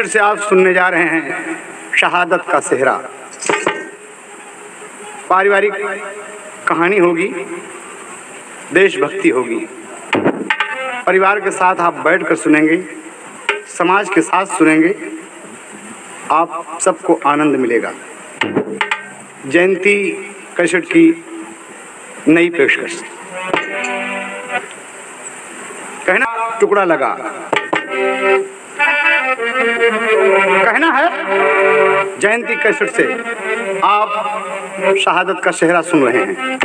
से आप सुनने जा रहे हैं शहादत का सेहरा। पारिवारिक कहानी होगी, देशभक्ति होगी। परिवार के साथ आप बैठकर सुनेंगे, समाज के साथ सुनेंगे, आप सबको आनंद मिलेगा। जयंती कैसेट की नई पेशकश। कहना टुकड़ा लगा, कहना है जयंती कैसेट से आप शहादत का सेहरा सुन रहे हैं।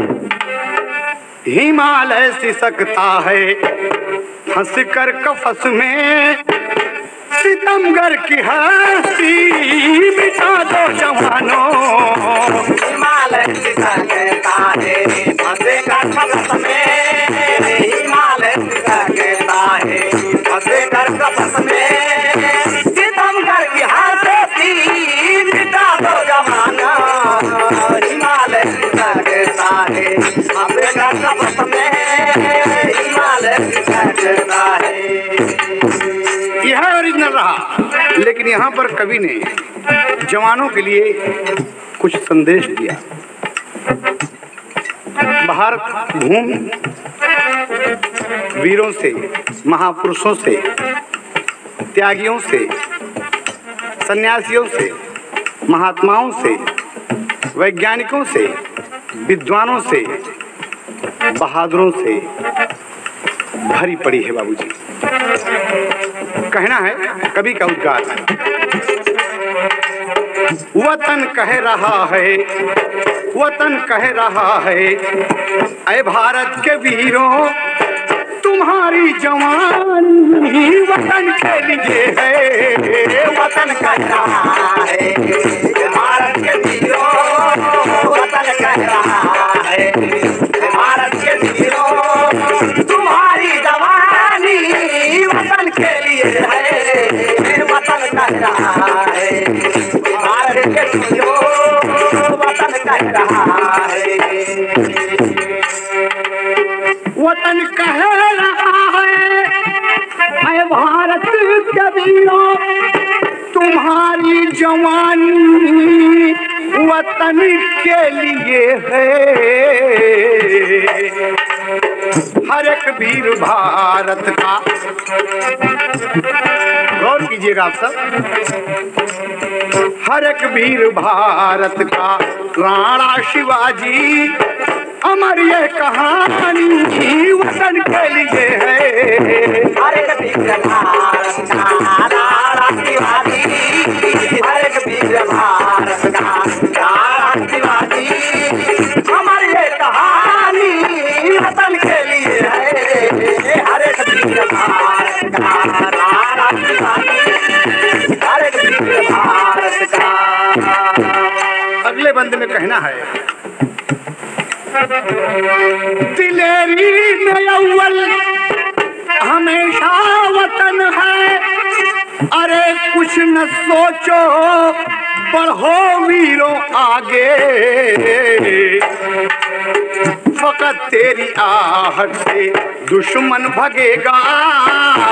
हिमालय सिसकता है हंस कर कफस में, सितमगर की हस्ती मिटा दो जवानों। हिमालय सिसकता है हंस कर कफस में, हिमालय सिसकता है हंस कर कफस में, सितमगर की हस्ती मिटा दो जवानों। हिमालय सिसकता है हंस कर कफस में, हिमालय सिसकता है। यह ओरिजिनल रहा, लेकिन यहाँ पर कवि ने जवानों के लिए कुछ संदेश दिया। भारत भूमि वीरों से, महापुरुषों से, त्यागियों से, सन्यासियों से, महात्माओं से, वैज्ञानिकों से, विद्वानों से, बहादुरों से भरी पड़ी है बाबूजी। कहना है कवि का उद्गार, वतन कह रहा है, वतन कह रहा है, ऐ भारत के वीरों तुम्हारी जवानी वतन के लिए है। वतन कह रहा है भारत के वीरों, वतन कह रहा है भारत के वीरों तुम्हारी जवानी वतन के लिए है। वतन कह रहा है भारत के वीरों, वतन कह रहा है। वतन कह रहा है ऐ भारत के वीरों तुम्हारी जवानी वतन के लिए है। हर एक वीर भारत का, गौर कीजिएगा आप सब, हर एक वीर भारत का राणा शिवाजी अमर ये कहानी वतन के लिए है। हर एक वीर भारत का राणा शिवाजी, हर एक वीर भारत का राणा शिवाजी अमर ये कहानी वतन के लिए है। हर एक वीर भारत का राणा शिवाजी, हर एक वीर भारत का। अगले बंद में कहना है, दिलेरी में अव्वल हमेशा वतन है, अरे कुछ न सोचो बढ़ो वीरों आगे। फकत तेरी आहट से दुश्मन भगेगा,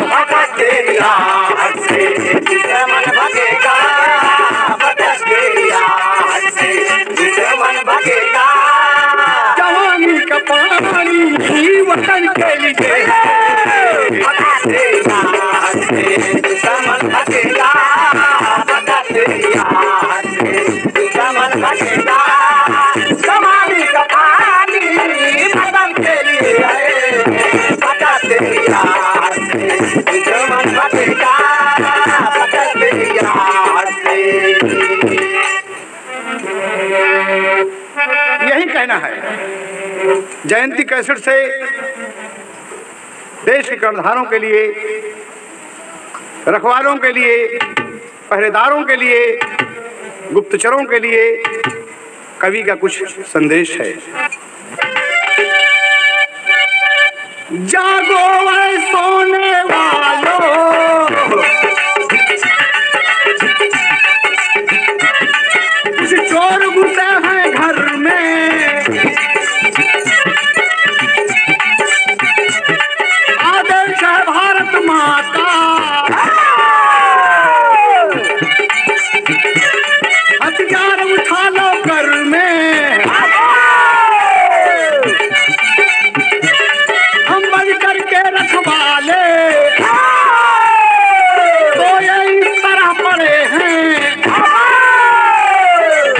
फकत तेरी आहट से दुश्मन भगेगा, फकत तेरी आहट से दुश्मन भगेगा। जवानी का पानी वतन के लीजिए। बता तेरी याद में दुश्मन भटकेगा, बता तेरी याद में दुश्मन भटकेगा। जवानी का पानी बदन के लिए है, बता तेरी याद में दुश्मन भटकेगा, बता तेरी याद में। यही कहना है। जयंती कैसेट से देश के कर्णधारों के लिए, रखवालों के लिए, पहरेदारों के लिए, गुप्तचरों के लिए कवि का कुछ संदेश है। जागो ऐ सोने वालों, कुछ चोर घुसे हैं घर में, आदेश है भारत माता, हथियार उठा लो घर में, हम बज करके रखवाले तो ये इस तरह पड़े हैं,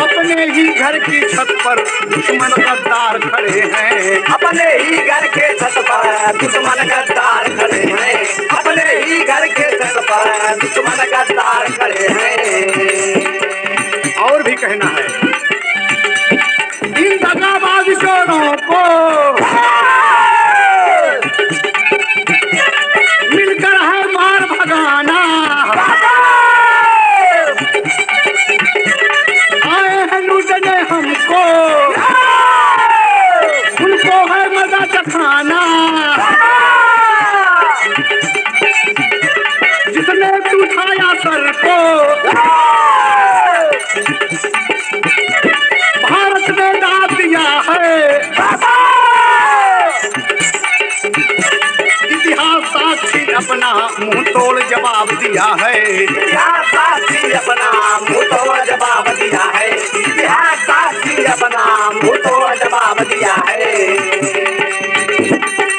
अपने ही घर की छत पर दुश्मन गद्दार खड़े हैं, अपने ही घर के छत पर दुश्मन गद्दार खड़े हैं, अपने ही घर के छत पर दुश्मन गद्दार खड़े हैं। और भी कहना है, इन दगाबाज चोरों को मिलकर है मार भगाना, आए हैं लूटने हमको, उनको है मजा चखाना, जिसने उठाया सर को भारत ने दाद दिया है, इतिहास साक्षी अपना मुंह तोड़ जवाब दिया है, इतिहास साक्षी अपना मुंह तोड़ जवाब दिया है, इतिहास साक्षी अपना मुंह तोड़ जवाब दिया है।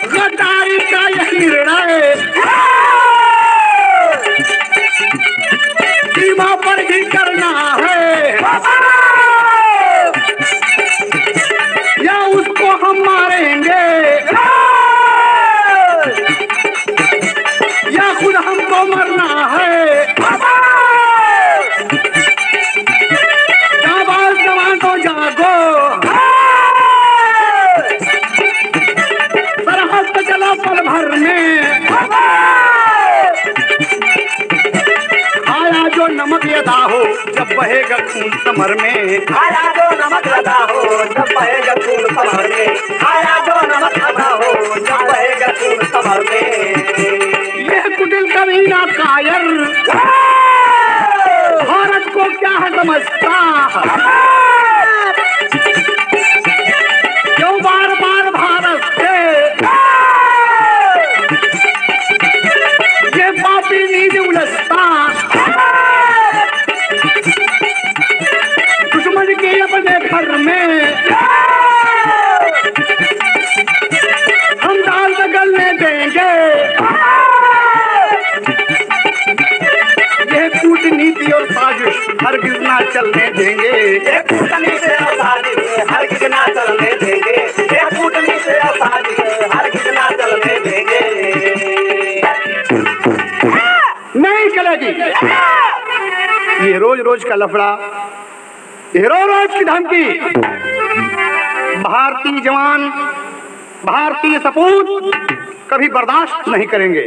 गद्दारी का यह निर्णय सीमा पर ही करना है, या उसको हम मारेंगे या खुद हमको मरना है। जाबाज जवानों जागो, सरहद पे चला पल भर में, आया जो नमक यदा हो जब बहेगा खून कमर में, आया जो नमक लगा हो जब बहेगा खून कमर में, आया जो नमक लगा हो जब बहेगा खून कमर में। यह कुटिल कमीना कायर भारत को क्या है समझता, क्यों बार बार भारत से ये पापी नींद उलझता, दुश्मन के अपने घर में हम दाल गलने देंगे, यह कूटनीति और साजिश हरगिज ना चलने देंगे, ये कूटनीति और साजिश हरगिज ना चलने देंगे, ये कूटनीति और साजिश हरगिज ना चलने देंगे। नहीं चलेगी। ये रोज रोज का लफड़ा, ये रोज रोज की धमकी भारतीय जवान, भारतीय सपूत कभी बर्दाश्त नहीं करेंगे।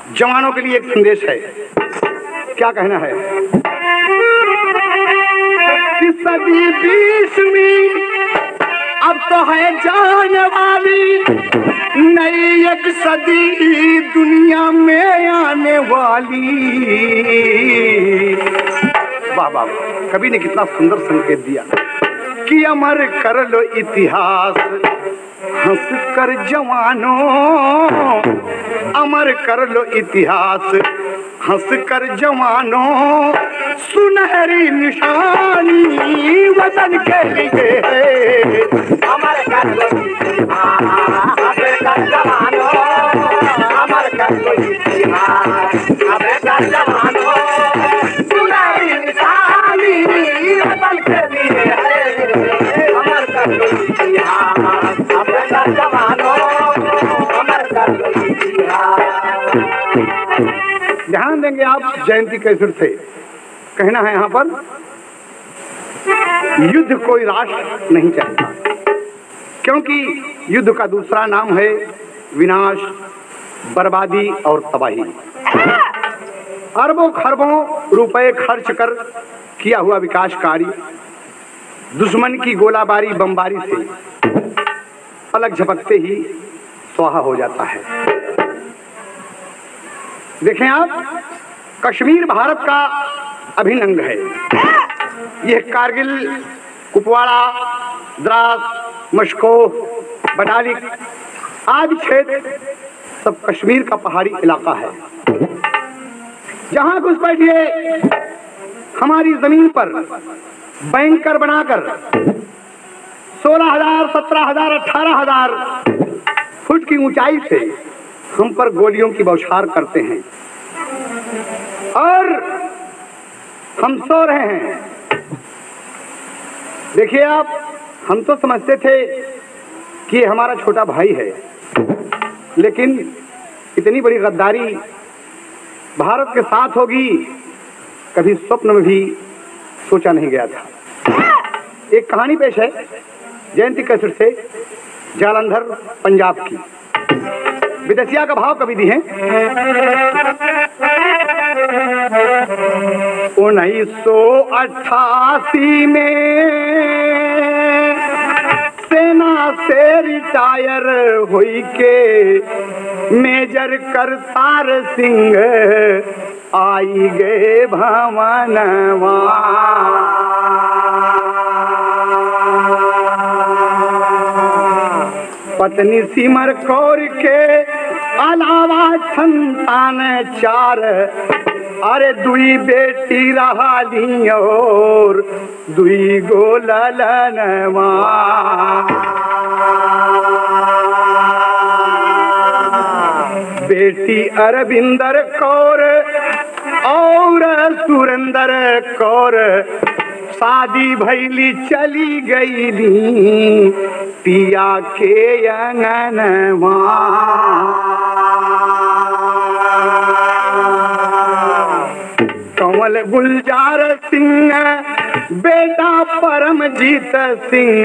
जवानों के लिए एक संदेश है, क्या कहना है? कि सदी 20वीं अब तो है जाने वाली, नई एक सदी दुनिया में आने वाली। वाह वाह, कवि ने कितना सुंदर संकेत दिया कि अमर कर लो इतिहास हंस कर जवानों अमर कर लो इतिहास, हंस कर जवानों सुनहरी निशानी वतन के लिए है। अमर कर लो इतिहास, हंस कर जवानों अमर कर लो इतिहास, हंस कर जवानों सुनहरी निशानी वतन के लिए है। अमर कर लो इतिहास, हंस कर जवानों अमर कर लो इतिहास। ध्यान देंगे आप जयंती कैसर से। कहना है यहाँ पर युद्ध कोई राष्ट्र नहीं चाहता, क्योंकि युद्ध का दूसरा नाम है विनाश, बर्बादी और तबाही। अरबों खरबों रुपए खर्च कर किया हुआ विकास कार्य दुश्मन की गोलाबारी बमबारी से पलक झपकते ही स्वाहा हो जाता है। देखें आप, कश्मीर भारत का अभिन्न अंग है। यह कारगिल, कुपवाड़ा, द्रास, मशकोह, बटालिक आदि क्षेत्र सब कश्मीर का पहाड़ी इलाका है। जहां घुस बैठिए हमारी जमीन पर बैंकर बनाकर 16,000, 17,000, 18,000 फुट की ऊंचाई से हम पर गोलियों की बौछार करते हैं और हम सो रहे हैं। देखिए आप, हम तो समझते थे कि हमारा छोटा भाई है, लेकिन इतनी बड़ी गद्दारी भारत के साथ होगी कभी स्वप्न में भी सोचा नहीं गया था। एक कहानी पेश है जयंती कैसेट से, जालंधर पंजाब की। विदेशिया का भाव कवि दी है। 1988 में सेना से रिटायर हुई के मेजर करतार सिंह आई गए भवनवा। पत्नी सिमर कौर के अलावा संतान 4, अरे दुई बेटी रहाली और दुई गो ललनवा। बेटी अरविंदर कौर और सुरेंदर कौर शादी भैली चली गईली पिया के अंगनवा। कंवल गुलजार सिंह बेटा परमजीत सिंह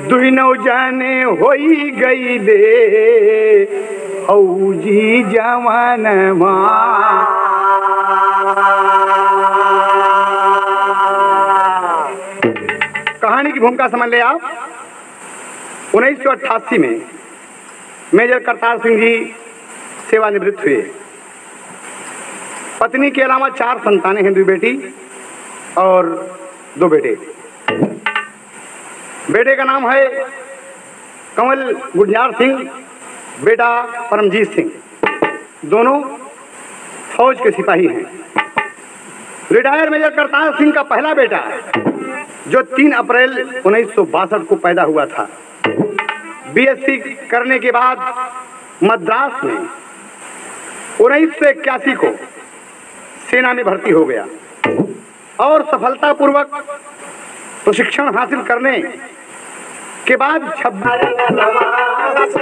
दुई नौजने होई गईले फौजी जवानवा। कहानी की भूमिका समझ ले आप। 1988 में मेजर करतार सिंह जी सेवानिवृत्त हुए। पत्नी के अलावा 4 संतानें हैं, 2 बेटी और 2 बेटे। बेटे का नाम है कंवल गुलजार सिंह, बेटा परमजीत सिंह। दोनों फौज के सिपाही हैं। रिटायर मेजर करतार सिंह का पहला बेटा जो 3 अप्रैल 1962 को पैदा हुआ था, बीएससी करने के बाद मद्रास में 1981 को सेना में भर्ती हो गया और सफलतापूर्वक प्रशिक्षण हासिल करने के बाद 26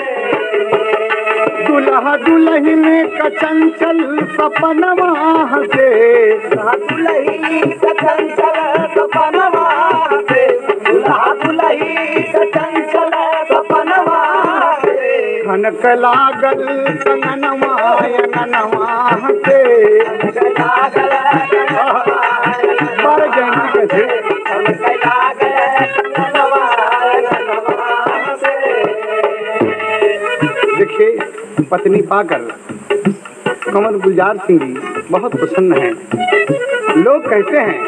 दुल्हा दुल्हन का चंचल सपनवा से, दुल्ही का चंचल सपनवा से, दुल्हा दुल्ही का चंचल सपनवा से, खनक लागल कंगनवा अंगनवा से। बार जयंती कैसे देखिए, पत्नी पाकर कंवल गुलजार सिंह जी बहुत प्रसन्न हैं। लोग कहते हैं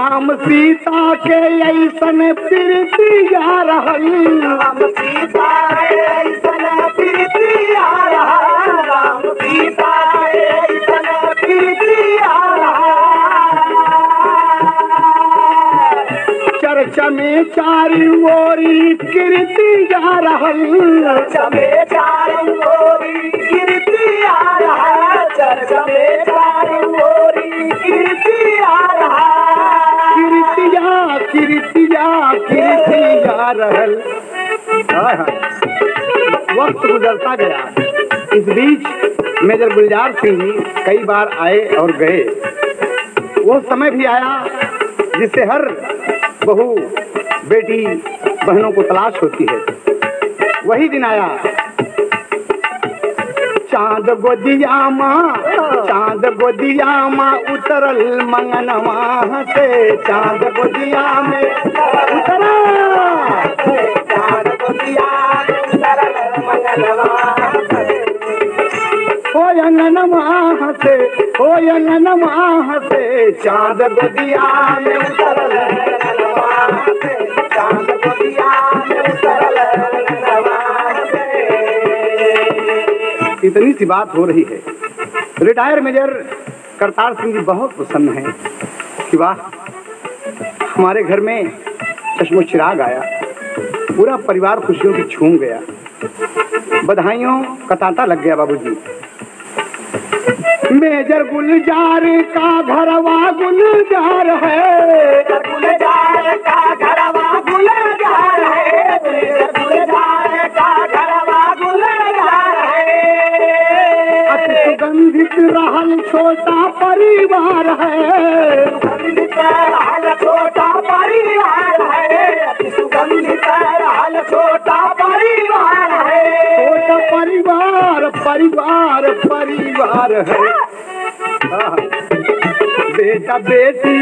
राम सीता के ऐसन प्रीतिया रहल, राम सीता ऐसन प्रीतिया रहल, राम सीता ऐसन प्रीतिया रहल। चर्चा में चारी ओरी कीर्तिया रहल, चर्चा में चारी ओरी कीर्तिया रहल, चर्चा में चारी ओरी कीर्तिया रहल। कीर्तिया कीर्तिया कीर्तिया रहल। वक्त गुजरता गया। इस बीच मेजर गुलजार सिंह जी कई बार आए और गए। वो समय भी आया जिससे हर बहू बेटी बहनों को तलाश होती है। वही दिन आया। चांद गोदिया माँ उतरल मंगनवा से, चांद गोदिया में उतरा, चांद गोदिया में उतरल मंगनवा से। हो अंगनवा से, हो अंगनवा से, चांद गोदिया में उतरल मंगनवा से, चांद गोदिया में उतरल मंगनवा से। इतनी सी बात हो रही है। रिटायर मेजर करतार सिंह जी बहुत प्रसन्न हैं कि वाह, हमारे घर में चश्मो चिराग आया, पूरा परिवार खुशियों की झूम गया, बधाइयों का तांता लग गया। बाबूजी, मेजर गुलजार का घरवा गुलजार है, गुलजार का घरवा गुलजार है, गुलजार का घरवा गुलजार है। अति सुगंधित रहल छोटा परिवार है, सुगंधित रहल छोटा परिवार है, अति सुगंधित रहल छोटा परिवार है। छोटा परिवार परिवार परिवार है। बेटा बेटी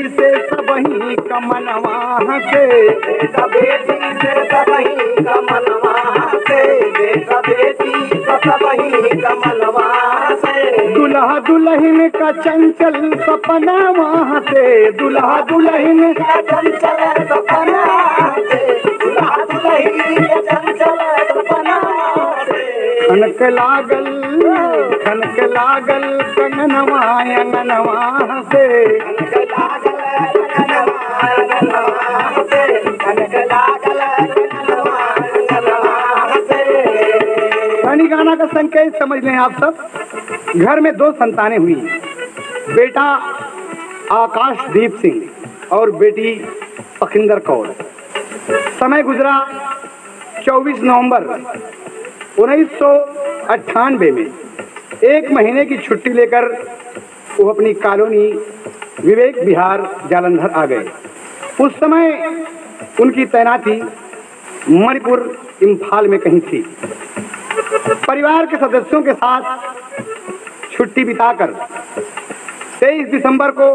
से सबही कमनवा से, बेटा बेटी से सबही कमनवा से, बेटा बेटी से सबही कमनवा से। दुल्हा दुल्हन का चंचल सपना वहाँ से, दुल्हा दुल्हन का चंचल सपना से, दुल्हा दुल्हन का चंचल सपना से। खनक लागल कंगनवा अंगनवा से, कनक लागल कंगनवा अंगनवा से, कनक लागल कंगनवा अंगनवा से। गानी गाना का संकेत समझ लें आप सब। घर में 2 संतानें हुई, बेटा आकाशदीप सिंह और बेटी पखिंदर कौर। समय गुजरा 24 नवंबर 1998 में 1 महीने की छुट्टी लेकर वो अपनी कॉलोनी विवेक विहार जालंधर आ गए। उस समय उनकी तैनाती मणिपुर इम्फाल में कहीं थी। परिवार के सदस्यों के साथ छुट्टी बिताकर 23 दिसंबर को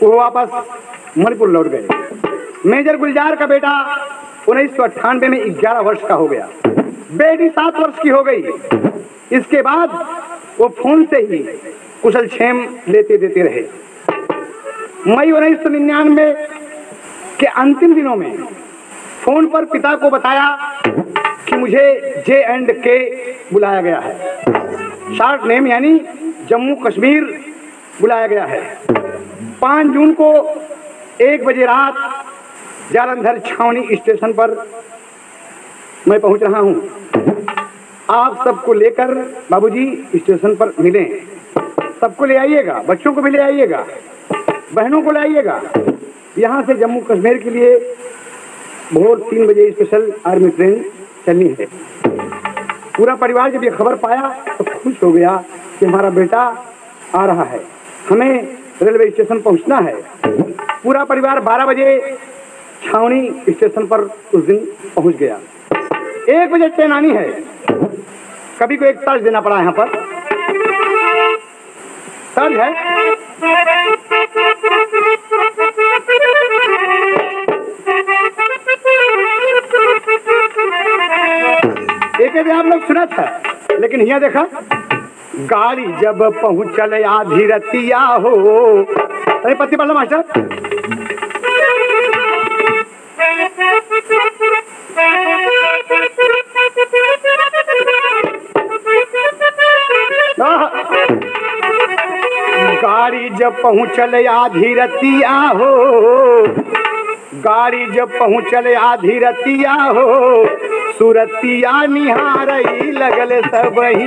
वो वापस मणिपुर लौट गए। मेजर गुलजार का बेटा 1998 में 11 वर्ष का हो गया, बेटी 7 वर्ष की हो गई। इसके बाद वो फोन से ही कुशल क्षेम लेते देते रहे। मई 1999 के अंतिम दिनों में फोन पर पिता को बताया कि मुझे J&K बुलाया गया है, शॉर्ट नेम यानी जम्मू कश्मीर बुलाया गया है। 5 जून को 1 बजे रात जालंधर छावनी स्टेशन पर मैं पहुंच रहा हूं। आप सबको लेकर बाबूजी स्टेशन पर मिलें। सबको ले आइएगा, बच्चों को भी ले आइएगा, बहनों को ले आइएगा। यहाँ से जम्मू कश्मीर के लिए भोर 3 बजे स्पेशल आर्मी ट्रेन चलनी है। पूरा परिवार जब ये खबर पाया तो खुश हो गया कि हमारा बेटा आ रहा है, हमें रेलवे स्टेशन पहुंचना है। पूरा परिवार 12 बजे छावनी स्टेशन पर उस दिन पहुंच गया। 1 बजे ट्रेन आनी है। कभी को एक तर्ज देना पड़ा यहाँ पर, तर्ज है एक आप लोग सुना था, लेकिन यहाँ देखा, गाड़ी जब पहुंचल आधी रतिया हो, अरे पत्ती पढ़ लो मास्टर। गाड़ी जब पहुँचल आधी रतिया हो, गाड़ी जब पहुँचल आधी रतिया हो, सुरतिया निहारई लगल सबही।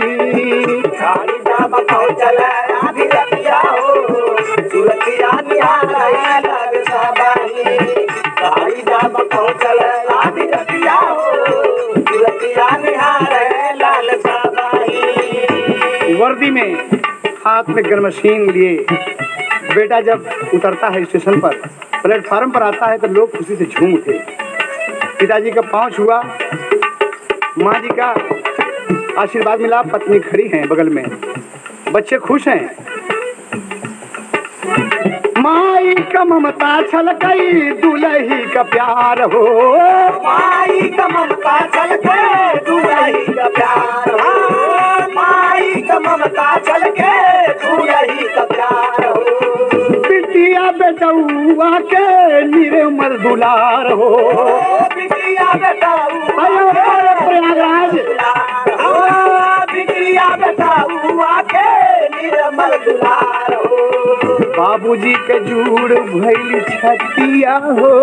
गाड़ी जब पहुँचल आधी रतिया हो, सुरतिया निहारई लगल सबही। गाड़ी जब पहुँचल आधी रतिया हो, सुरतिया निहारई लगल सबही। वर्दी में हाथ में गनमशीन लिए बेटा जब उतरता है स्टेशन पर, प्लेटफार्म पर आता है तो लोग खुशी से झूम उठे। पिताजी का पाँव छुआ, माँ जी का आशीर्वाद मिला, पत्नी खड़ी हैं बगल में, बच्चे खुश हैं। माई का ममता छलकई दुलही का प्यार हो, माई का ममता छलके दुलही का प्यार हो, माई का ममता छलके दुलही का प्यार हो। बिटिया बेटौआ के निर्मल दुलार हो, बिटिया बेटौआ प्रयागराज, बिटिया बेटौआ के निर्मल दुलार हो। बाबूजी के जूड़ भइल छतिया हो,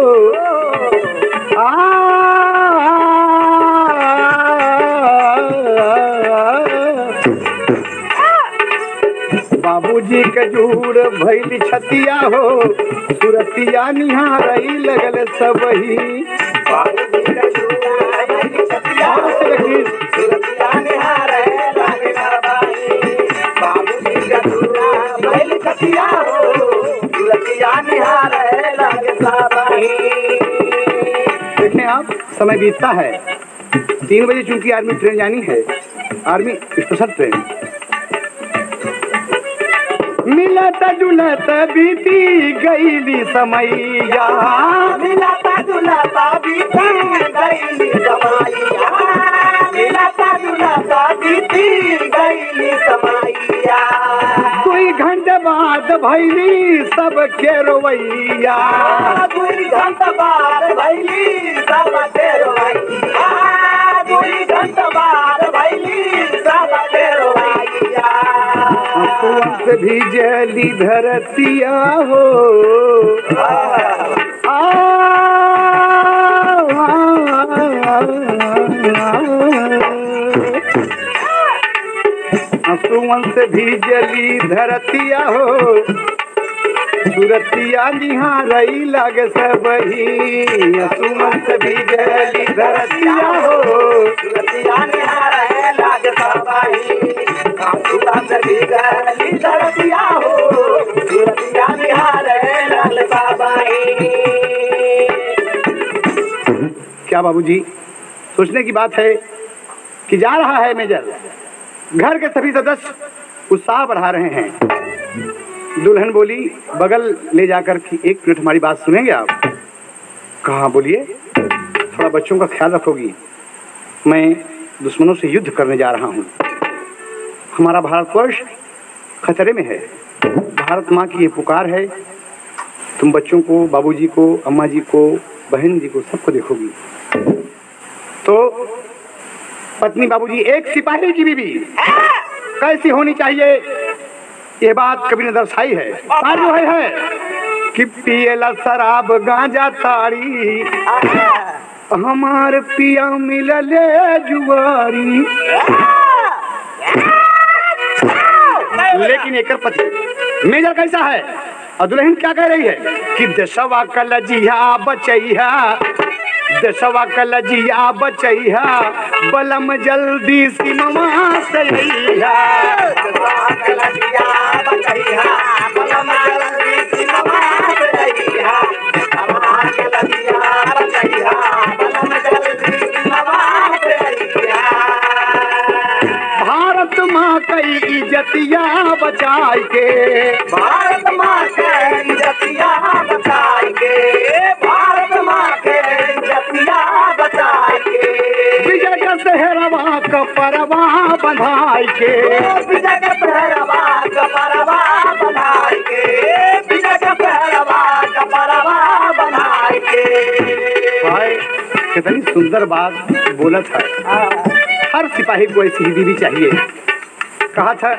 बाबूजी के जूड़ भइल छतिया हो, सुरतिया निहारई लगल सबही। बाबूजी के जूड़ भइल छतिया हो, सुरतिया निहारई लगल सबही। बाबूजी के जूड़ भइल छतिया हो, सुरतिया निहारई लगल सबही। देखें आप, समय बीतता है, 3 बजे चूंकि आर्मी ट्रेन जानी है, आर्मी स्पेशल ट्रेन। मिलत जुलत बीती गईली समैया, मिलत जुलत बीती गईली समैया, मिलत जुलत बीती गईली समैया। 2 घंटे बाद भैली सबके रोवैया, 2 घंटे बाद भैली सबके रोवैया, 2 घंटे बाद भैली सबके रोवैया। आंसुओं से भीजली धरतिया हो, आंसुओं से भीजली धरतिया हो, सुरतिया निहारई लग सबही। आंसुओं से भीजली धरतिया हो, सुरतिया निहारई लग सबही। आंसुओं से भीजली धरतिया हो, सुरतिया निहारई लग सबही। क्या बाबूजी, सोचने की बात है कि जा रहा है मेजर, घर के सभी सदस्य उत्साह बढ़ा रहे हैं। दुल्हन बोली बगल ले जाकर कि 1 मिनट हमारी बात सुनेंगे आप? कहा, बोलिए। थोड़ा बच्चों का ख्याल रखोगी, मैं दुश्मनों से युद्ध करने जा रहा हूँ, हमारा भारतवर्ष खतरे में है, भारत माँ की ये पुकार है, तुम बच्चों को, बाबूजी को, अम्मा जी को, बहन जी को, सबको देखोगी। तो पत्नी बाबूजी, एक सिपाही की बीवी कैसी होनी चाहिए, ये बात कभी ने दर्शाई है। जो है कि पियला शराब गांजा ताड़ी, हमार पिया मिलले जुआरी। लेकिन एक पति मेजर कैसा है, और दुल्हन क्या कह रही है कि देशवा कलजिया बचैया, देशवा कलजिया बचैया, बलम जल्दी सिमवा से अइहा। देशवा कलजिया बचैया, बलम जल्दी सिमवा से अइहा। देशवा कलजिया बचैया, बलम जल्दी सिमवा से अइहा। भारत माँ कई इज्जतिया बचाई के, भारत माँ के इज्जतिया बचाई के, भारत माँ के इज्जतिया बचाई के। विजय का सेहरवा का परवा बंधाई के, विजय का सेहरवा का परवा बंधाई के, विजय का कितनी सुंदर बात बोला था। हर सिपाही को ऐसी ही बीवी चाहिए। कहा था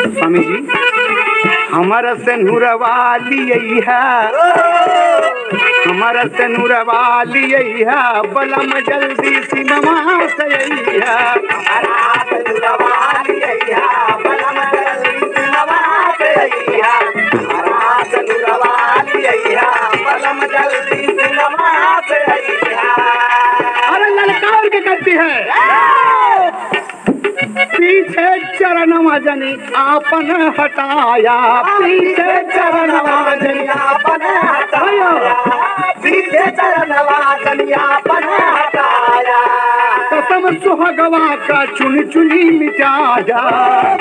स्वामी जी, हमारा से नूरवाली यही है, हमारा से नूरवाली यही है, बलम जल्दी सी ममा से यही है, हमारा से नूरवाली यही है, बलम जल्दी सी ममा से यही है, हमारा से नूरवाली यही है, बलम जल्दी सी ममा से यही है। अरे ललकार के करती है, पीछे चरणवा जनी आपन हटाया, पीछे चरणवा जनी आपन हटाया, पीछे चरणवा जनी आपन हटाया, कसम सुहागवा का चुन चुनी मिटाया,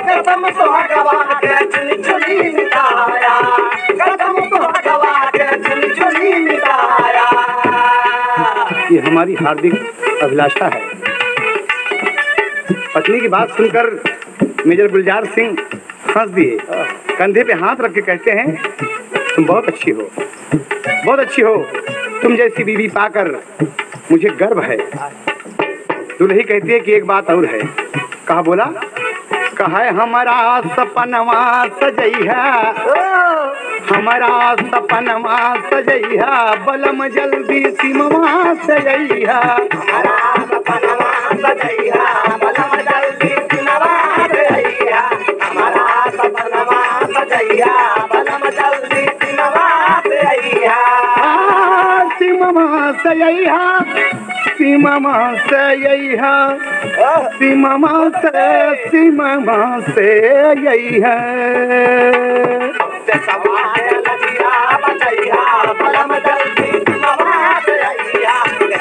कसम सुहागवा के चुन चुनी मिटाया, कसम सुहागवा के चुन चुनी मिटाया। ये हमारी हार्दिक अभिलाषा है। पत्नी की बात सुनकर मेजर गुलजार सिंह हंस दिए, कंधे पे हाथ रख के कहते हैं, तुम बहुत अच्छी हो, बहुत अच्छी हो, तुम जैसी बीवी पाकर मुझे गर्व है। दुल्ही कहती है कि एक बात और है। कहा बोला? कहा है हमारा सपनवा सजैया, हमारा सपनवा सजैया, बलम जल्दी सी ममा सजैया, हमारा सपनवा सजैया, बलम जल्दी सी ममा सजैया, हमारा सपनवा सजैया, बलम जल्दी सी ममा सजैया, सी ममा सजैया, सी ममा सजैया, सी ममा से यही है। सवाल लगिया बचैया, बलम जल्दी सी ममा सजैया,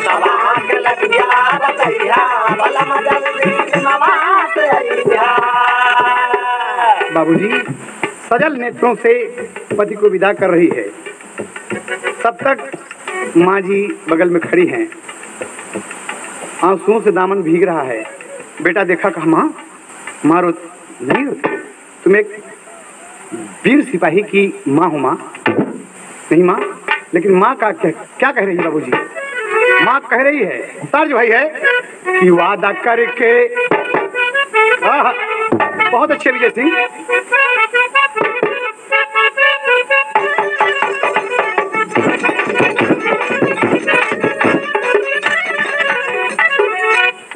सवाल लगिया बचैया, बलम जल्दी सी ममा सजैया। बाबूजी सजल नेत्रों से पति को विदा कर रही है। तब तक माँ जी बगल में खड़ी हैं, आंसुओं से दामन भीग रहा है। बेटा देखा? कहा माँ, माँ रो नहीं रोती, तुम एक वीर सिपाही की माँ हो। माँ नहीं माँ, लेकिन माँ का क्या कह रही है बाबूजी? माँ कह रही है, तर्ज भाई है कि वादा करके, बहुत अच्छे विजय सिंह,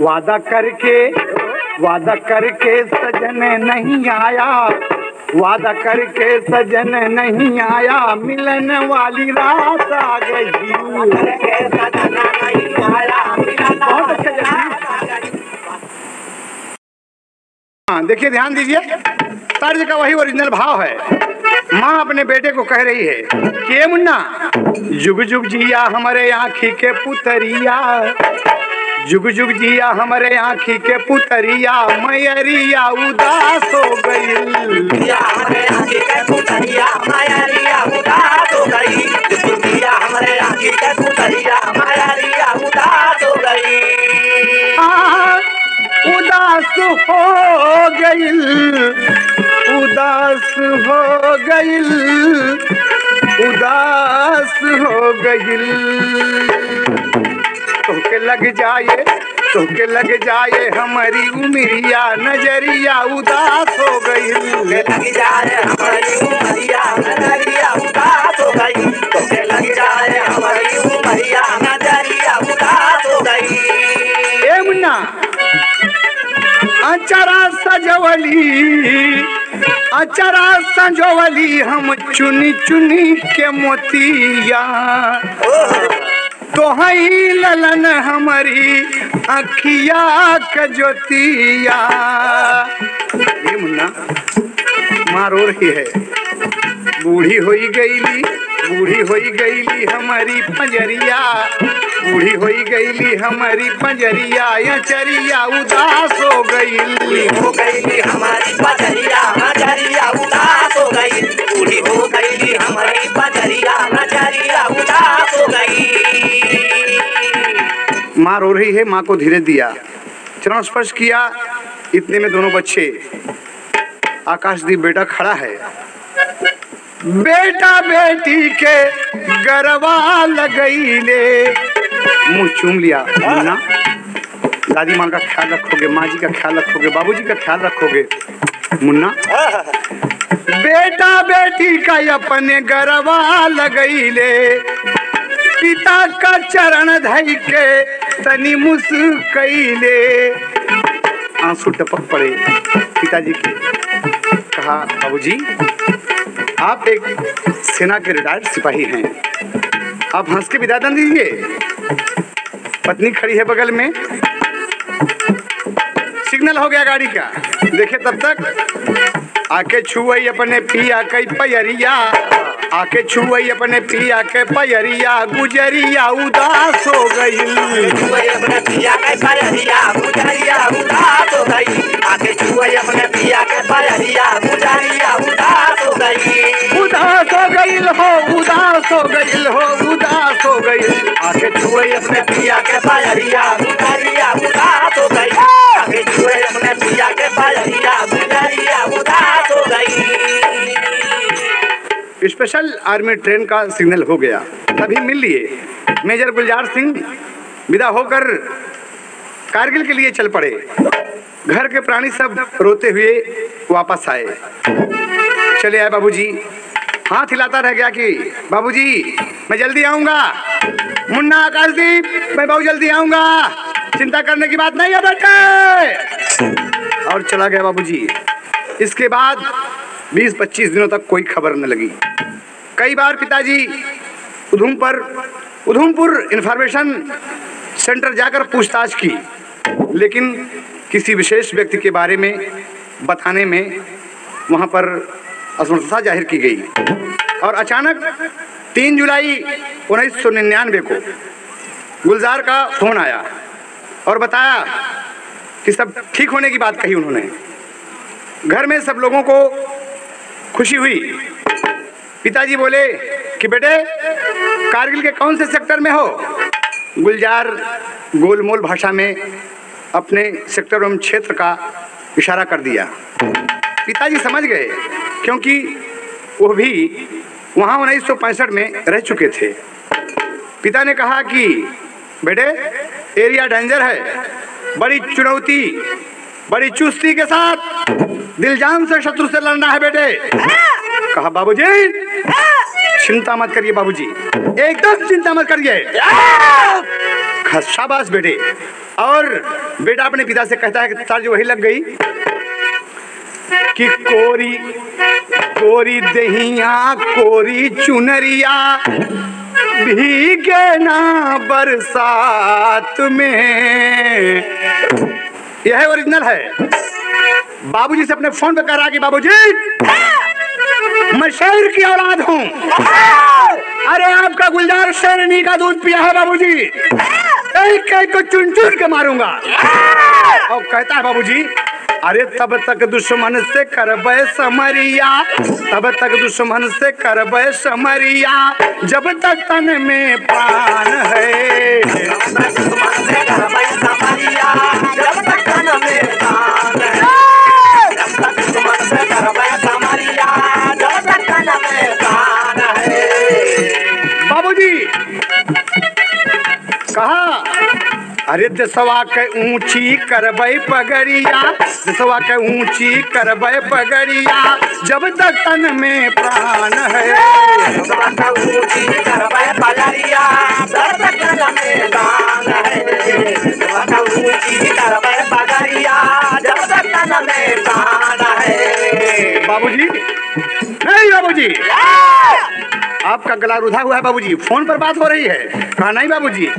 वादा करके सजन नहीं आया, वादा करके सजन नहीं आया, मिलन वाली रात आ गई। बहुत अच्छा। हाँ देखिए, ध्यान दीजिए, तर्ज का वही ओरिजिनल भाव है। माँ अपने बेटे को कह रही है कि मुन्ना, जुग जुग जिया हमारे आँखी के पुतरिया, जुग जुग जिया हमारे आँखी के पुतरिया, मैरिया उदास हो गई, हमारे आँखी के पुतरिया, मैरिया उदास हो गई, जुग जिया हमारे आँखी के पुतरिया, मैरिया उदास हो गई, उदास हो गई, उदास हो गई, उदास हो गई। तोके लग जाए हमारी उमरिया, नजरिया उदास हो गई, लग जाए हमारी उमरिया, नजरिया उदास हो गई, तोके लग जाए हमारी उमरिया, नजरिया उदास हो गई। ए मुन्ना, अचरा सजवली हम चुनी चुनी के मोतिया, तो हई ललन हमारी अखिया के ज्योतिया। ये मुन्ना, माँ रो रही है, बूढ़ी होई गईली हमारी पंजरिया, बूढ़ी होई गईली हमारी पंजरिया, या चरिया उदास हो गईली, हो गईली हमारी पंजरिया, नजरिया उदास हो गई, बूढ़ी हो गईली हमारी पंजरिया, नजरिया उदास हो गई। माँ रो रही है, माँ को धीरे दिया, चरण स्पर्श किया। इतने में दोनों बच्चे, आकाशदीप बेटा खड़ा है, बेटा बेटी के गरबा लगईले, मुंह चूम लिया। मुन्ना, दादी माँ का ख्याल रखोगे, माँ जी का ख्याल रखोगे, बाबूजी का ख्याल रखोगे। मुन्ना, बेटा बेटी का अपने गरबा लगैले, पिता का चरण धई के तनी मुस्कैले। आंसू टपक पड़े पिताजी के। कहा, बाबूजी आप एक सेना के रिटायर्ड सिपाही हैं, आप हंस के विदा दीजिए। पत्नी खड़ी है बगल में, सिग्नल हो गया गाड़ी का। देखे तब तक आके छुई अपने पिया के पैरिया, आके छुई अपने पिया के पैरिया, गुजरिया उदास हो गई। अपने पिया के पैरिया, गुजरिया उदास हो गई। आके छुई अपने पिया के पैरिया, गुजरिया उदास हो गई। उदास हो गई हो, उदास हो गई हो, उदास हो गई। आके छुई अपने पिया के पैरिया, गुजरिया उदास हो गई। आके छुई अपने पिया के पैरिया, गुजरिया उदास हो गई। स्पेशल आर्मी ट्रेन का सिग्नल हो गया, तभी मिल लिए मेजर गुलजार सिंह विदा होकर कारगिल के लिए चल पड़े। घर के प्राणी सब रोते हुए वापस आए। चले आए बाबूजी, हाथ हिलाता रह गया कि बाबूजी मैं जल्दी आऊंगा। मुन्ना, आकाशदीप, मैं बहुत जल्दी आऊंगा, चिंता करने की बात नहीं है बेटे। और चला गया बाबूजी। इसके बाद 20-25 दिनों तक कोई खबर न लगी। कई बार पिताजी उधमपुर इंफॉर्मेशन सेंटर जाकर पूछताछ की, लेकिन किसी विशेष व्यक्ति के बारे में बताने में वहां पर असमर्थता जाहिर की गई। और अचानक 3 जुलाई 1999 को गुलजार का फोन आया और बताया कि सब ठीक होने की बात कही उन्होंने। घर में सब लोगों को खुशी हुई। पिताजी बोले कि बेटे कारगिल के कौन से सेक्टर में हो? गुलजार गोलमोल भाषा में अपने सेक्टर एवं क्षेत्र का इशारा कर दिया। पिताजी समझ गए, क्योंकि वो भी वहाँ 1965 में रह चुके थे। पिता ने कहा कि बेटे एरिया डेंजर है, बड़ी चुनौती, बड़ी चुस्ती के साथ दिल जान से शत्रु से लड़ना है बेटे। कहा बाबूजी चिंता मत करिए, बाबूजी एकदम चिंता मत करिए। शाबाश बेटे। और बेटा अपने पिता से कहता है कि ताज वही लग गई कि कोरी कोरी दहिया कोरी चुनरिया भीगे ना बरसात में। यह ओरिजिनल है। बाबूजी से अपने फोन पे कह रहा कि बाबूजी मैं शेर की औलाद हूँ। अरे आपका गुलजार शेरनी का दूध पिया है बाबूजी, एक एक को चुन चुन के मारूंगा। और कहता है बाबूजी अरे तब तक दुश्मन से करबे समरिया, तब तक दुश्मन से करबे समरिया, जब तक तन में प्राण है। दुश्मन से करबे समरिया, जब तक तन में प्राण है। जब तक दुश्मन से करबे समरिया, जब तक तन में प्राण है। बाबूजी कहा अरे देशवा के ऊंची करबे पगड़िया, देशवा के ऊंची करबे पगड़िया, जब तक तन में प्राण है। देशवा के ऊंची करबे पगड़िया, जब तक तन में प्राण है। देशवा के ऊंची करबे पगड़िया, जब तक तन में प्राण है। बाबूजी नहीं, बाबूजी आपका गला रुधा हुआ है बाबूजी, फोन पर बात हो रही है। कहा नहीं बाबूजी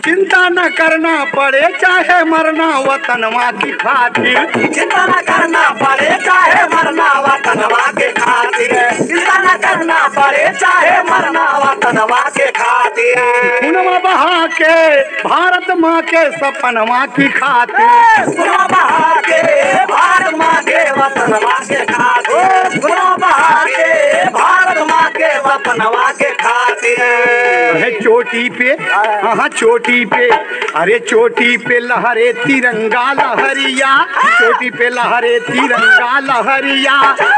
चिंता न करना पड़े चाहे मरना वतनवा की खातिर, चिंता न करना पड़े चाहे मरना वतनवा के खातिर, चिंता न करना पड़े चाहे मरना वतनवा के खातिर। खूनवा बहा के भारत माँ के सपनवा की खातिर, खूनवा बहा के भारत माँ के वतनवा के खातिर, खूनवा बहा के भारत माँ के वतनवा के खातिर। चोटी पे हाँ चोटी पे, अरे चोटी पे लहरे तिरंगा लहरिया, चोटी पे लहरे तिरंगा लहरिया,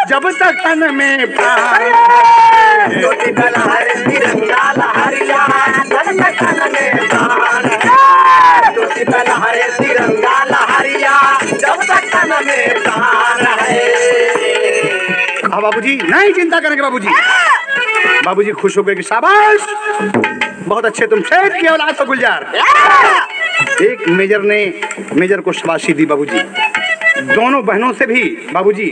जब तक तन में प्राण। ज्योति पे लहरे तिरंगा लहरिया जब तक तन में प्राण है। ज्योति पे लहरे तिरंगा लहरिया जब तक तन में प्राण है। हाँ बाबूजी, नहीं चिंता करेंगे बाबूजी। बाबूजी खुश हो गए कि शाबाश, बहुत अच्छे तुम शेख की औलाद हो गुलजार। एक मेजर को शाबाशी दी बाबूजी। दोनों बहनों से भी बाबूजी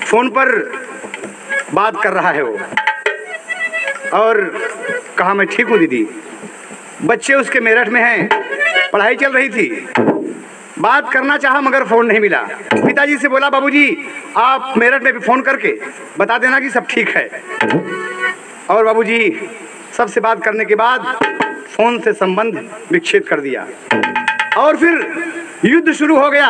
फोन पर बात कर रहा है वो, और कहा मैं ठीक हूँ दीदी। बच्चे उसके मेरठ में हैं, पढ़ाई चल रही थी, बात करना चाहा मगर फोन नहीं मिला। पिताजी से बोला बाबूजी आप मेरठ में भी फोन करके बता देना कि सब ठीक है। और बाबूजी सबसे बात करने के बाद फोन से संबंध विच्छेद कर दिया। और फिर युद्ध शुरू हो गया।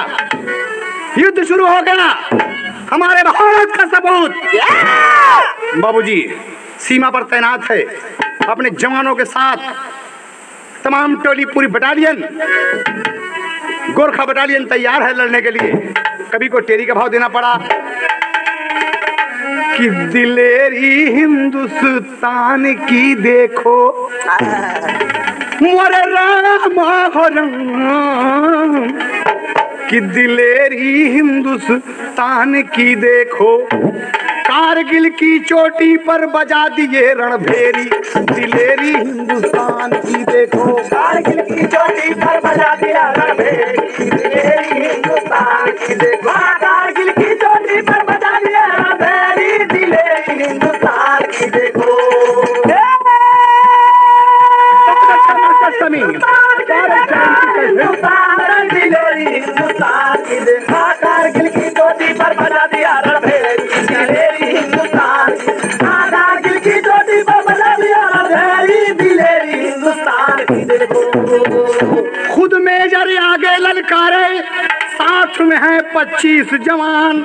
हमारे भारत का सपूत बाबूजी सीमा पर तैनात है अपने जवानों के साथ। तमाम टोली पूरी बटालियन, गोरखा बटालियन तैयार है लड़ने के लिए। कभी को टेरी का भाव देना पड़ा कि दिलेरी हिंदुस्तान की देखो मोरे राम हो राम, कि दिलेरी हिंदुस्तान की देखो कारगिल की चोटी पर बजा दिए रणभेरी। दिलेरी हिंदुस्तान की देखो कारगिल की चोटी पर बजा दिया रणभेरी। दिलेरी हिंदुस्तान की देखो कारगिल की चोटी पर बजा दिया रणभेरी। दिलेरी हिंदुस्तान की देखो दिलेरी हिंदुस्तान की देखो कारगिल की चोटी पर बजा दिया रणभेरी। दिलेरी हिंदुस्तान कारगिल की चोटी पर बजा दिया रणभेरी। दिलेरी हिंदुस्तान की देखो। खुद मेजर आगे ललकारे, साथ में है 25 जवान।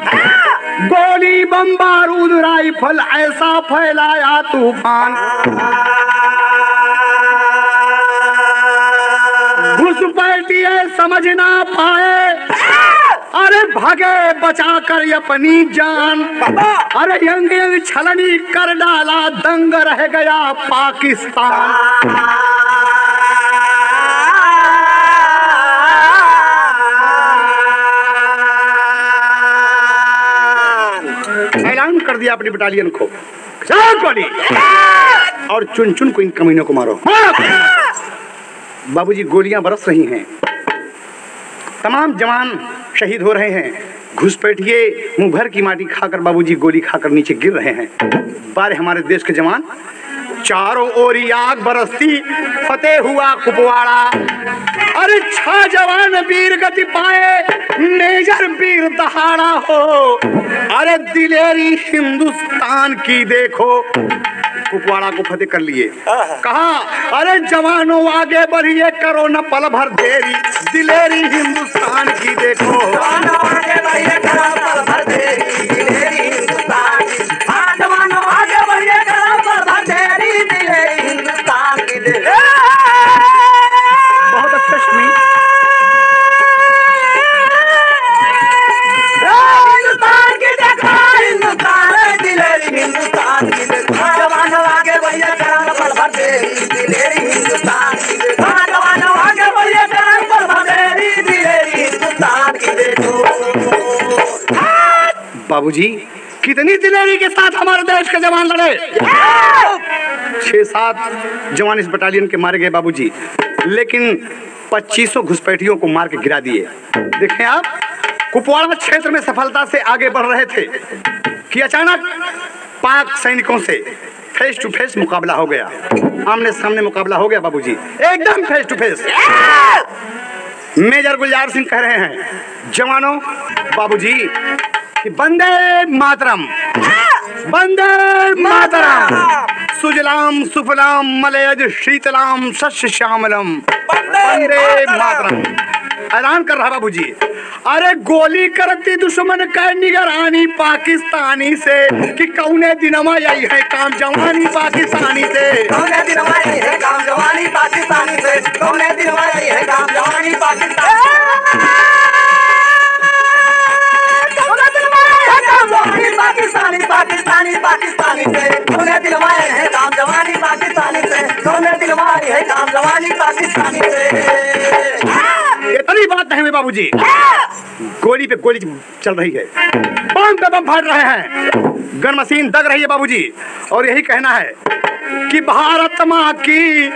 गोली बम बारूद राइफल ऐसा फैलाया तूफान। घुसपैठिए समझ ना पाए, अरे भागे बचा कर अपनी जान। अरे यंग यंग छलनी कर डाला, दंग रह गया पाकिस्तान। ऐलान कर दिया अपनी बटालियन को, और चुन चुन को इन कमीनों को मारो। बाबूजी गोलियां बरस रही हैं, तमाम जवान शहीद हो रहे हैं। घुसपैठिए मुंह भर की माटी खाकर बाबूजी गोली खाकर नीचे गिर रहे हैं। बारे हमारे देश के जवान, चारों ओर आग बरसती, फतेह हुआ कुपवाड़ा। अरे 6 जवान वीर गति पाए, मेजर वीर दहाड़ा हो। अरे दिलेरी हिंदुस्तान की देखो, कुपवाड़ा को फतेह कर लिए। कहा अरे जवानों आगे बढ़िए, करो न पल भर देरी। दिलेरी हिंदुस्तान की देखो, जवानों आगे बढ़िए, करो पल भर देरी। दिलेरी हिंदुस्तान की, हाँ जवानों आगे बढ़िए, करो पल भर देरी। दिलेरी हिंदुस्तान की देखो। बहुत अच्छा शमी। हिंदुस्तान की देखो, हिंदुस्तान। दिलेरी हिंदुस्तान की देखो, जवानों आगे बढ़िए, करो पल भर देरी। दिलेरी हिंदुस्तान की देखो, जवानों आगे बढ़िए, करो पल भर देरी। दिलेरी हिंदुस्तान की देखो। बाबूजी कितनी दिलेरी के साथ हमारे देश के जवान लड़े। 6-7 जवान इस बटालियन के मारे गए बाबूजी, लेकिन 2500 घुसपैठियों को मार के गिरा दिए। देखें आप, कुपवाड़ा क्षेत्र में सफलता से आगे बढ़ रहे थे कि अचानक पाक सैनिकों से फेस टू फेस मुकाबला हो गया। आमने सामने मुकाबला हो गया बाबूजी, एकदम फेस टू फेस। मेजर गुलजार सिंह कह रहे हैं जवानों बाबूजी कि वंदे मातरम, वंदे मातरम, सुजलाम सुफलाम मलयज शीतलाम शस्य श्यामलम, वंदे मातरम। ऐलान कर रहा बाबूजी। अरे गोली करती दुश्मन का निगरानी पाकिस्तानी से, कि कौने दिनमा यही है काम जवानी पाकिस्तानी से। कौने दिनमा यही है काम जवानी पाकिस्तानी से। कौने दिनमा यही है काम जवानी पाकिस्तानी से। पाकिस्तानी पाकिस्तानी पाकिस्तानी से। कौने जवानी पाकिस्तानी से। इतनी बात नहीं हुई बाबूजी, गोली पे गोली चल रही है, बम पे बम फट रहे हैं, गन मशीन दग रही है बाबूजी, और यही कहना है कि भारत माँ की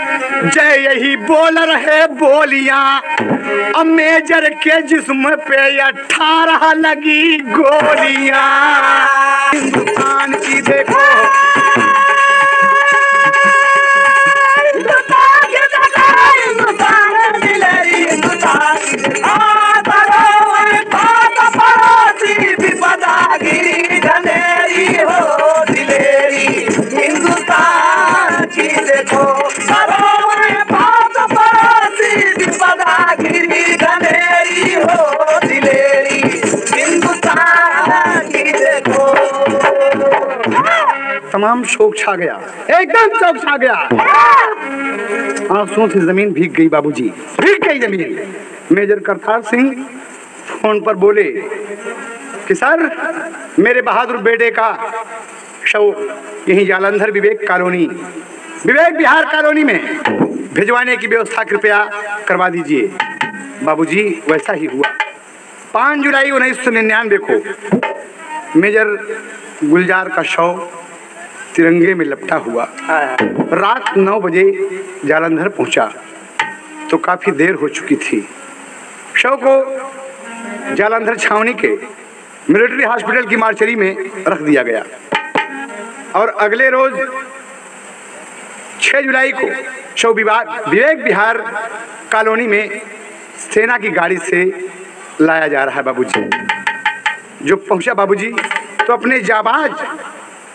जय, यही बोल रहे बोलियां। अब मेजर के जिस्म पे 18 लगी गोलियां। हिंदुस्तान की देखो, तमाम शोक छा गया, एकदम शोक छा गया। आंसुओं से जमीन भीग गई बाबूजी, भीग गई जमीन। मेजर करतार सिंह फोन पर बोले कि सर, मेरे बहादुर बेटे का शव यहीं जालंधर विवेक कॉलोनी, विवेक विहार कॉलोनी में भिजवाने की व्यवस्था कृपया करवा दीजिए। बाबूजी वैसा ही हुआ। 5 जुलाई 1999 को मेजर गुलजार का शव तिरंगे में लपटा हुआ रात 9 बजे जालंधर पहुंचा तो काफी देर हो चुकी थी। शव को जालंधर छावनी के मिलिट्री हॉस्पिटल की मार्चरी में रख दिया गया और अगले रोज 6 जुलाई को शव विवेक विहार कॉलोनी में सेना की गाड़ी से लाया जा रहा है बाबूजी। जो पहुंचा बाबूजी तो अपने जाबाज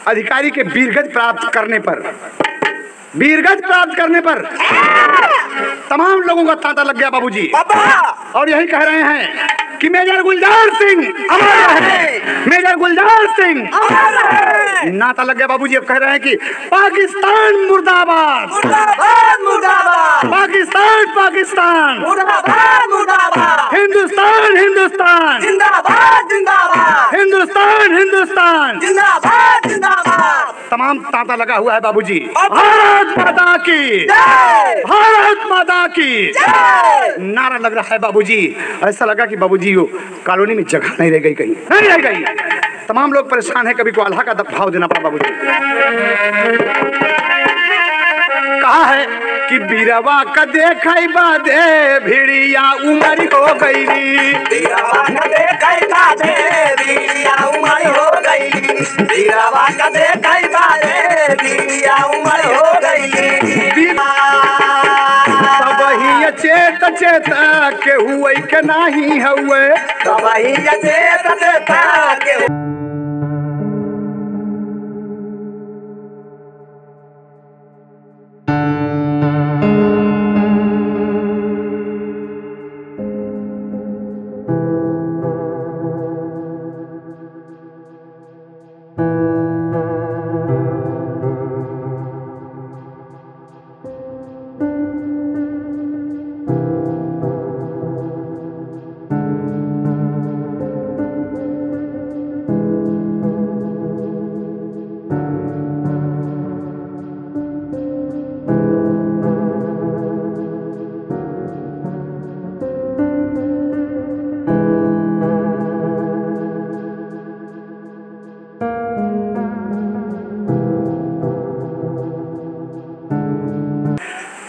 अधिकारी के वीरगति प्राप्त करने पर तमाम लोगों का तांता लग गया बाबूजी, और यही कह रहे हैं कि मेजर गुलजार सिंह अमर रहे, मेजर गुलजार सिंह नाता लग गया बाबूजी। अब कह रहे हैं कि पाकिस्तान मुर्दाबाद, मुर्दाबाद मुर्दाबाद, पाकिस्तान पाकिस्तान, मुर्दाबाद मुर्दाबाद, हिंदुस्तान हिंदुस्तान, जिंदाबाद जिंदाबाद, हिंदुस्तान हिंदुस्तान, जिंदाबाद जिंदाबाद। तमाम तांता लगा हुआ है बाबूजी। भारत माता की जय, भारत माता की जय नारा लग रहा है बाबूजी। ऐसा लगा कि बाबूजी वो कॉलोनी में जगह नहीं रह गई, कहीं नहीं रह गई। तमाम लोग परेशान है, कभी को अल्लाह का भाव देना पड़ा बाबूजी। कहा है कि बीरवा का देखई बादे भिड़िया उमर हो गई, बीरवा का देखई बादे भिड़िया उमर हो गई, बीरवा का देखई बादे भिड़िया उमर हो गई। सब ही चेत चेत के हुए के नहीं हुए, सब ही चेत चेत के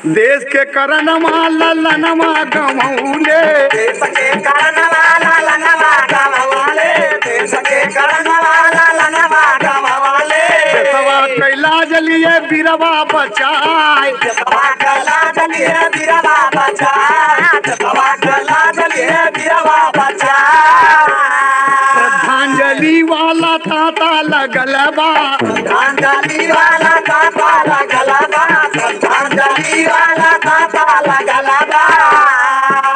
देश के करण वाला लनवा गवौले, देश के करण वाला लनवा गवौले, देश के करण वाला लनवा गवौले। देशवा कैला जलिए बीरवा बचाए, देशवा कैला जलिए बीरवा बचाए, देशवा कैला जलिए बीरवा बचाए। श्रद्धांजलि वाला तांता लगल बा, श्रद्धांजलि वाला तांता लगल बा, श्रद्धांजलि वाला तांता लगल बा।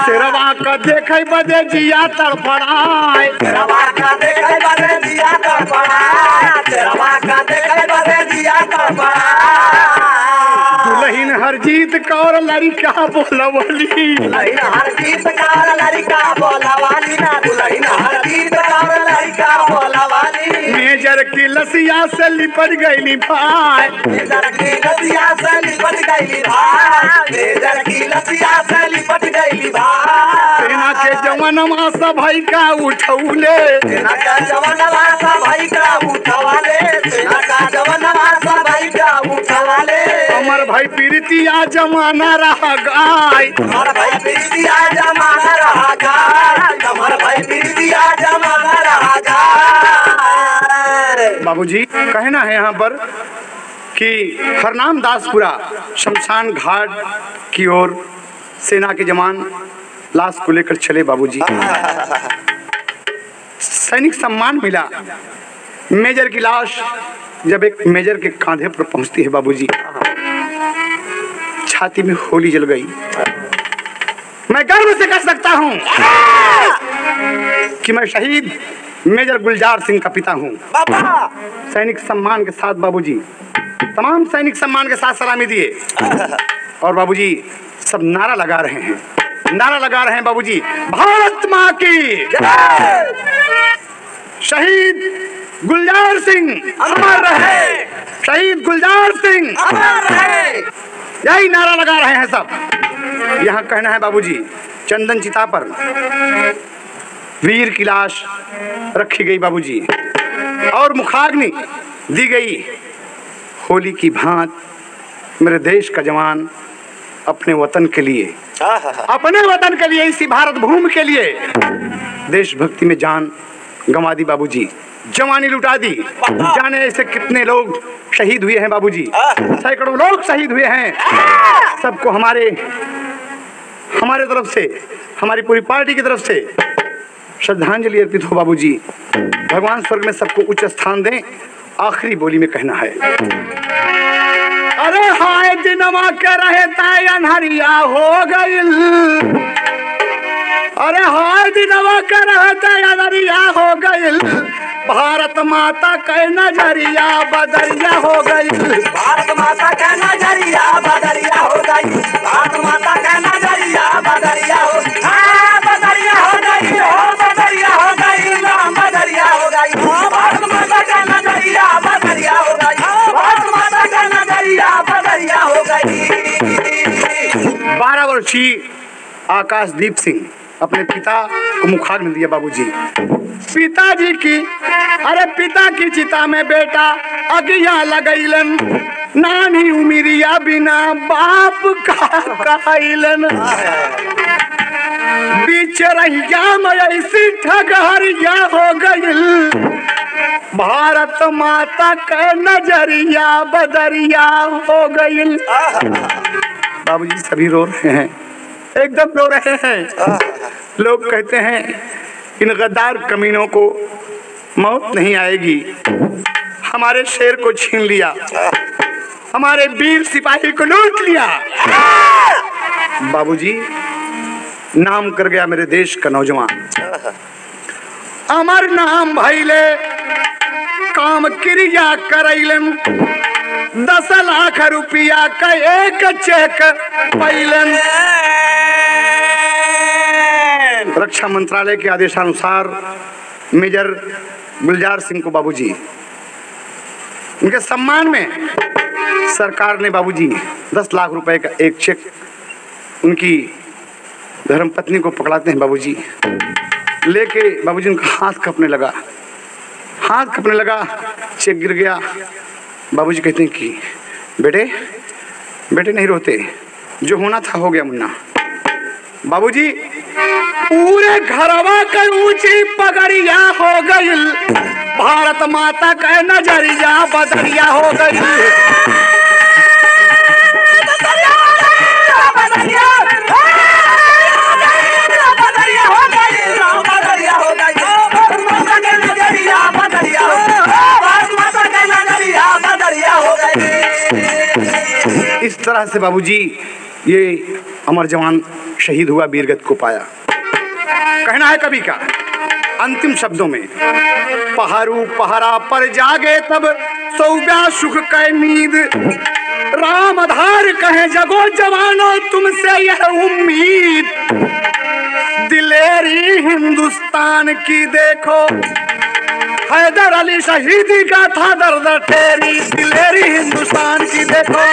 शेरवा का देखे बदे जिया तड़फड़ाए, शेरवा का देखे बदे जिया तड़फड़ाए, शेरवा का देखे बदे जिया तड़फड़ाए। दुल्हन हरजीत कौर लड़का बोलवली, दुल्हन हरजीत कौर लड़का बोलवाली ना, दुल्हन हरजीत कौर लड़का बोलवाली। मेजर की लसिया से लिपट गई भाई, मेजर की लसिया से लिपट गई भाई, मेजर की लसिया से लिपट गई भाई। सेना के जवानवा सब भाई का उठौले, सेना का जवानवा सब भाई का उठवाले, सेना का जवानवा सब भाई का उठवाले। अमर भाई प्रीतिया जमाना रहा गाय, अमर भाई प्रीतिया जमाना रहा गाय, अमर भाई प्रीतिया जमाना रहा गाय। बाबूजी कहना है यहाँ पर कि हरनाम दासपुरा शमशान घाट की ओर सेना के जवान लाश को लेकर चले। बाबूजी सैनिक सम्मान मिला। मेजर की लाश जब एक मेजर के कांधे पर पहुंचती है बाबूजी, छाती में होली जल गई। मैं गर्व से कह सकता हूं कि मैं शहीद मेजर गुलजार सिंह का पिता हूं। सैनिक सम्मान के साथ बाबूजी, तमाम सैनिक सम्मान के साथ सलामी दिए और बाबूजी सब नारा लगा रहे हैं, नारा लगा रहे हैं बाबूजी, भारत माँ की शहीद गुलजार सिंह अमर रहे, शहीद गुलजार सिंह अमर रहे। यही नारा लगा रहे हैं सब। यहाँ कहना है बाबूजी, चंदन चिता पर वीर की लाश रखी गई बाबूजी और मुखाग्नि दी गई। होली की भांत मेरे देश का जवान अपने वतन के लिए, अपने वतन के लिए, इसी भारत भूमि के लिए देशभक्ति में जान गंवा दी बाबूजी, जवानी लुटा दी। जाने ऐसे कितने लोग शहीद हुए हैं बाबूजी, सैकड़ों लोग शहीद हुए हैं। सबको हमारे तरफ से, हमारी पूरी पार्टी की तरफ से श्रद्धांजलि अर्पित हो बाबूजी। भगवान स्वर्ग में सबको उच्च स्थान दें। आखिरी बोली में कहना है, अरे हाय दिनवा के रहता अनहरिया हो गइल, अरे हाय दिनवा के रहता अनहरिया हो गइल, भारत माता के नजरिया बदरिया हो गई, भारत माता का नजरिया बदरिया हो गई, भारत माता का नजरिया बदरिया हो, बदरिया हो गई, बदरिया हो गई, बदरिया हो गई, भारत माता का नजरिया बदरिया हो गई, भारत माता का नजरिया बदरिया हो गई। 12 वर्षीय आकाशदीप सिंह अपने पिता को मुखाग्नि दिया बाबूजी। पिताजी की, अरे पिता की चिता में बेटा अगिया लगैलन, नानी उमिरिया बिना बाप का कहलन, बीच रहिया में ऐसी ठगहरिया हो गइल, भारत माता का नजरिया बदरिया हो गइल। बाबूजी सभी रो रहे हैं, एकदम रो रहे हैं। लोग कहते हैं इन गद्दार कमीनों को मौत नहीं आएगी, हमारे शेर को छीन लिया, हमारे वीर सिपाही को लूट लिया। बाबूजी नाम कर गया मेरे देश का नौजवान, अमर नाम भइले काम क्रिया करैलन, 10 लाख रुपया का एक चेक पैलन। रक्षा मंत्रालय के आदेशानुसार मेजर गुलजार सिंह को बाबूजी, उनके सम्मान में सरकार ने बाबूजी 10 लाख रुपए का एक चेक उनकी धर्मपत्नी को पकड़ाते हैं बाबूजी। लेके बाबूजी उनका हाथ कांपने लगा, हाथ कांपने लगा, चेक गिर गया। बाबूजी कहते हैं कि बेटे बेटे नहीं रोते, जो होना था हो गया मुन्ना। बाबूजी पूरे घरवा का ऊंची पगड़िया हो गई, भारत माता का नजरिया बदरिया हो गई। इस तरह से बाबूजी ये अमर जवान शहीद हुआ, वीरगति को पाया। कहना है कवि का अंतिम शब्दों में, पहाड़ू पहरा पर जागे तब सौव्या सुख कै नींद, राम आधार कहे जगो जवानों तुमसे यह उम्मीद, दिलेरी हिंदुस्तान की देखो हैदर अली शहीदी का था दर्द तेरी दिलेरी हिंदुस्तान की देखो।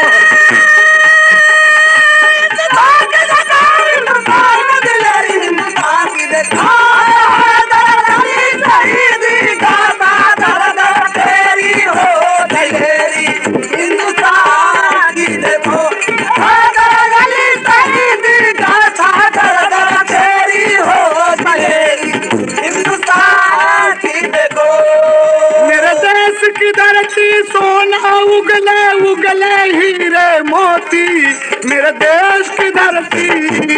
सोना उगले उगले हीरे मोती मेरे देश की धरती